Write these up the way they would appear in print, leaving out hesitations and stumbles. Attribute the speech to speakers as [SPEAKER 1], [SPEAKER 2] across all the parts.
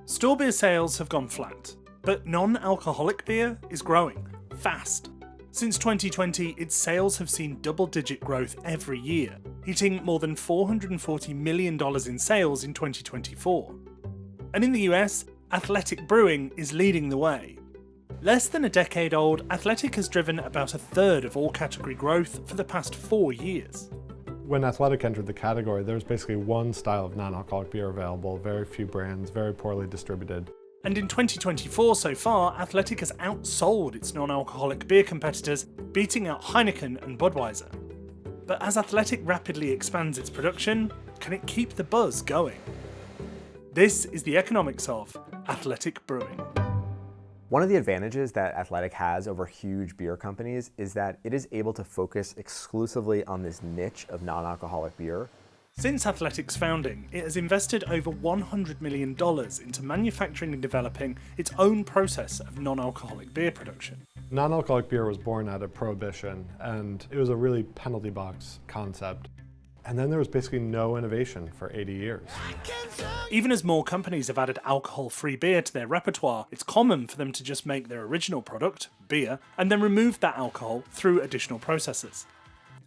[SPEAKER 1] Store beer sales have gone flat, but non-alcoholic beer is growing fast. Since 2020, its sales have seen double-digit growth every year, hitting more than $440 million in sales in 2024. And in the US, Athletic Brewing is leading the way. Less than a decade old, Athletic has driven about a third of all category growth for the past 4 years.
[SPEAKER 2] When Athletic entered the category, there was basically one style of non-alcoholic beer available, very few brands, very poorly distributed.
[SPEAKER 1] And in 2024 so far, Athletic has outsold its non-alcoholic beer competitors, beating out Heineken and Budweiser. But as Athletic rapidly expands its production, can it keep the buzz going? This is the economics of Athletic Brewing.
[SPEAKER 3] One of the advantages that Athletic has over huge beer companies is that it is able to focus exclusively on this niche of non-alcoholic beer.
[SPEAKER 1] Since Athletic's founding, it has invested over $100 million into manufacturing and developing its own process of non-alcoholic beer production.
[SPEAKER 2] Non-alcoholic beer was born out of Prohibition, and it was a really penalty box concept. And then there was basically no innovation for 80 years.
[SPEAKER 1] Even as more companies have added alcohol-free beer to their repertoire, it's common for them to just make their original product, beer, and then remove that alcohol through additional processes.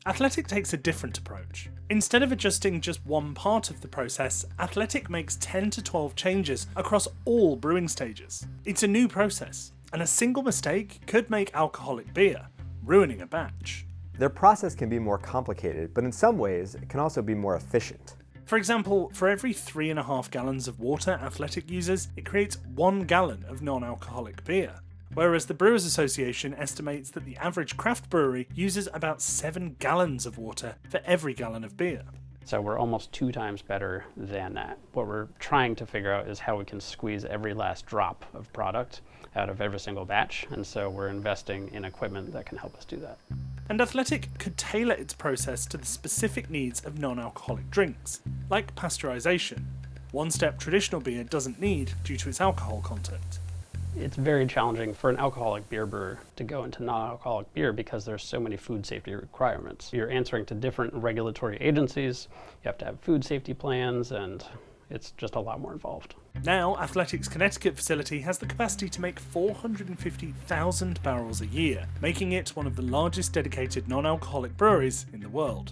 [SPEAKER 1] Athletic takes a different approach. Instead of adjusting just one part of the process, Athletic makes 10 to 12 changes across all brewing stages. It's a new process, and a single mistake could make alcoholic beer, ruining a batch.
[SPEAKER 3] Their process can be more complicated, but in some ways, it can also be more efficient.
[SPEAKER 1] For example, for every 3.5 gallons of water Athletic uses, it creates 1 gallon of non-alcoholic beer. Whereas the Brewers Association estimates that the average craft brewery uses about 7 gallons of water for every gallon of beer.
[SPEAKER 4] So we're almost 2 times better than that. What we're trying to figure out is how we can squeeze every last drop of product out of every single batch, and so we're investing in equipment that can help us do that.
[SPEAKER 1] And Athletic could tailor its process to the specific needs of non-alcoholic drinks, like pasteurization, one step traditional beer doesn't need due to its alcohol content.
[SPEAKER 4] It's very challenging for an alcoholic beer brewer to go into non-alcoholic beer because there's so many food safety requirements. You're answering to different regulatory agencies, you have to have food safety plans, and it's just a lot more involved.
[SPEAKER 1] Now, Athletic's Connecticut facility has the capacity to make 450,000 barrels a year, making it one of the largest dedicated non-alcoholic breweries in the world.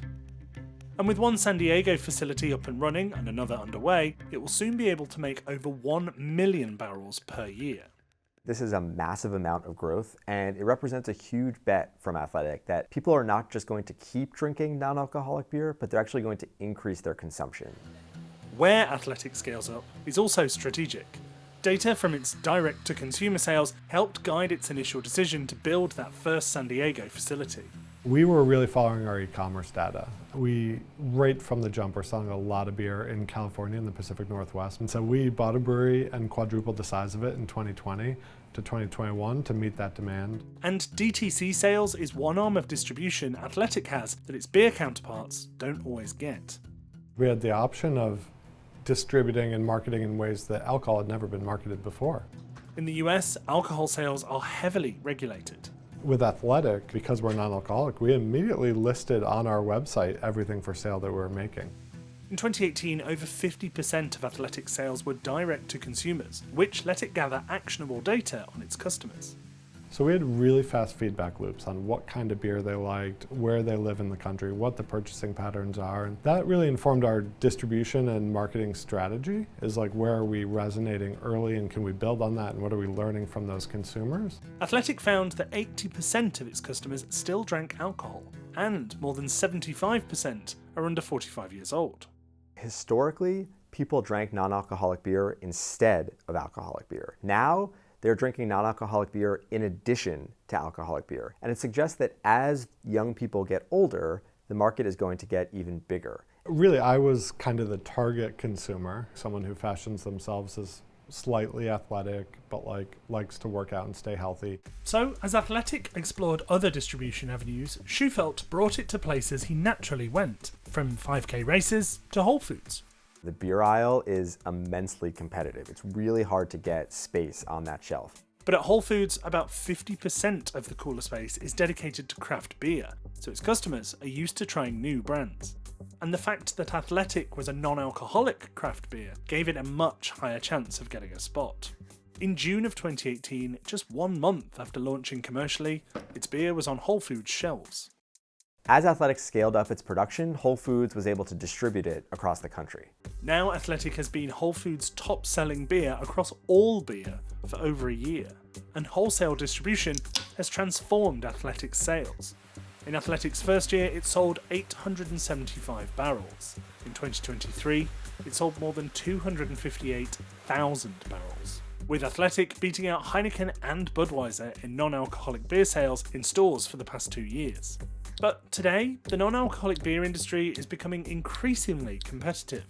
[SPEAKER 1] And with one San Diego facility up and running and another underway, it will soon be able to make over 1 million barrels per year.
[SPEAKER 3] This is a massive amount of growth, and it represents a huge bet from Athletic that people are not just going to keep drinking non-alcoholic beer, but they're actually going to increase their consumption.
[SPEAKER 1] Where Athletic scales up is also strategic. Data from its direct-to-consumer sales helped guide its initial decision to build that first San Diego facility.
[SPEAKER 2] We were really following our e-commerce data. We, right from the jump, were selling a lot of beer in California and the Pacific Northwest. And so we bought a brewery and quadrupled the size of it in 2020 to 2021 to meet that demand.
[SPEAKER 1] And DTC sales is one arm of distribution Athletic has that its beer counterparts don't always get.
[SPEAKER 2] We had the option of distributing and marketing in ways that alcohol had never been marketed before.
[SPEAKER 1] In the US, alcohol sales are heavily regulated.
[SPEAKER 2] With Athletic, because we're non-alcoholic, we immediately listed on our website everything for sale that we were making.
[SPEAKER 1] In 2018, over 50% of Athletic sales were direct to consumers, which let it gather actionable data on its customers.
[SPEAKER 2] So we had really fast feedback loops on what kind of beer they liked, where they live in the country, what the purchasing patterns are. And that really informed our distribution and marketing strategy, is like, where are we resonating early and can we build on that, and what are we learning from those consumers?
[SPEAKER 1] Athletic found that 80% of its customers still drank alcohol, and more than 75% are under 45 years old.
[SPEAKER 3] Historically, people drank non-alcoholic beer instead of alcoholic beer. Now, they're drinking non-alcoholic beer in addition to alcoholic beer. And it suggests that as young people get older, the market is going to get even bigger.
[SPEAKER 2] Really, I was kind of the target consumer, someone who fashions themselves as slightly athletic, but likes to work out and stay healthy.
[SPEAKER 1] So, as Athletic explored other distribution avenues, Schufelt brought it to places he naturally went, from 5K races to Whole Foods.
[SPEAKER 3] The beer aisle is immensely competitive. It's really hard to get space on that shelf.
[SPEAKER 1] But at Whole Foods, about 50% of the cooler space is dedicated to craft beer, so its customers are used to trying new brands. And the fact that Athletic was a non-alcoholic craft beer gave it a much higher chance of getting a spot. In June of 2018, just 1 month after launching commercially, its beer was on Whole Foods shelves.
[SPEAKER 3] As Athletic scaled up its production, Whole Foods was able to distribute it across the country.
[SPEAKER 1] Now Athletic has been Whole Foods' top-selling beer across all beer for over a year, and wholesale distribution has transformed Athletic's sales. In Athletic's first year, it sold 875 barrels. In 2023, it sold more than 258,000 barrels, with Athletic beating out Heineken and Budweiser in non-alcoholic beer sales in stores for the past 2 years. But today, the non-alcoholic beer industry is becoming increasingly competitive.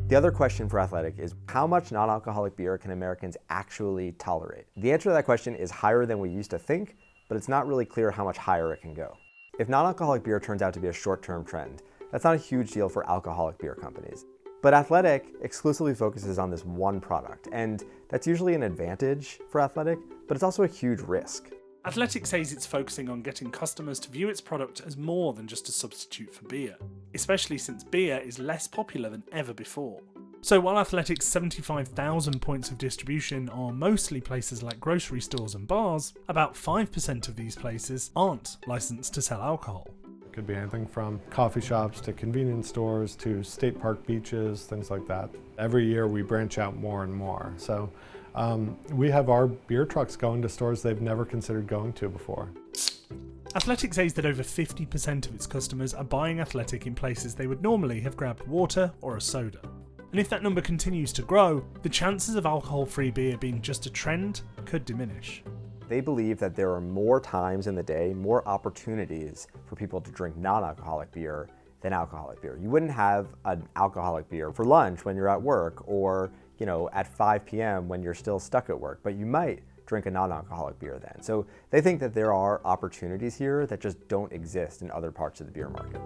[SPEAKER 3] The other question for Athletic is how much non-alcoholic beer can Americans actually tolerate? The answer to that question is higher than we used to think, but it's not really clear how much higher it can go. If non-alcoholic beer turns out to be a short-term trend, that's not a huge deal for alcoholic beer companies. But Athletic exclusively focuses on this one product, and that's usually an advantage for Athletic, but it's also a huge risk.
[SPEAKER 1] Athletic says it's focusing on getting customers to view its product as more than just a substitute for beer, especially since beer is less popular than ever before. So while Athletic's 75,000 points of distribution are mostly places like grocery stores and bars, about 5% of these places aren't licensed to sell alcohol.
[SPEAKER 2] It could be anything from coffee shops to convenience stores to state park beaches, things like that. Every year we branch out more and more. So we have our beer trucks going to stores they've never considered going to before.
[SPEAKER 1] Athletic says that over 50% of its customers are buying Athletic in places they would normally have grabbed water or a soda. And if that number continues to grow, the chances of alcohol-free beer being just a trend could diminish.
[SPEAKER 3] They believe that there are more times in the day, more opportunities for people to drink non-alcoholic beer than alcoholic beer. You wouldn't have an alcoholic beer for lunch when you're at work or at 5 p.m. when you're still stuck at work, but you might drink a non-alcoholic beer then. So they think that there are opportunities here that just don't exist in other parts of the beer market.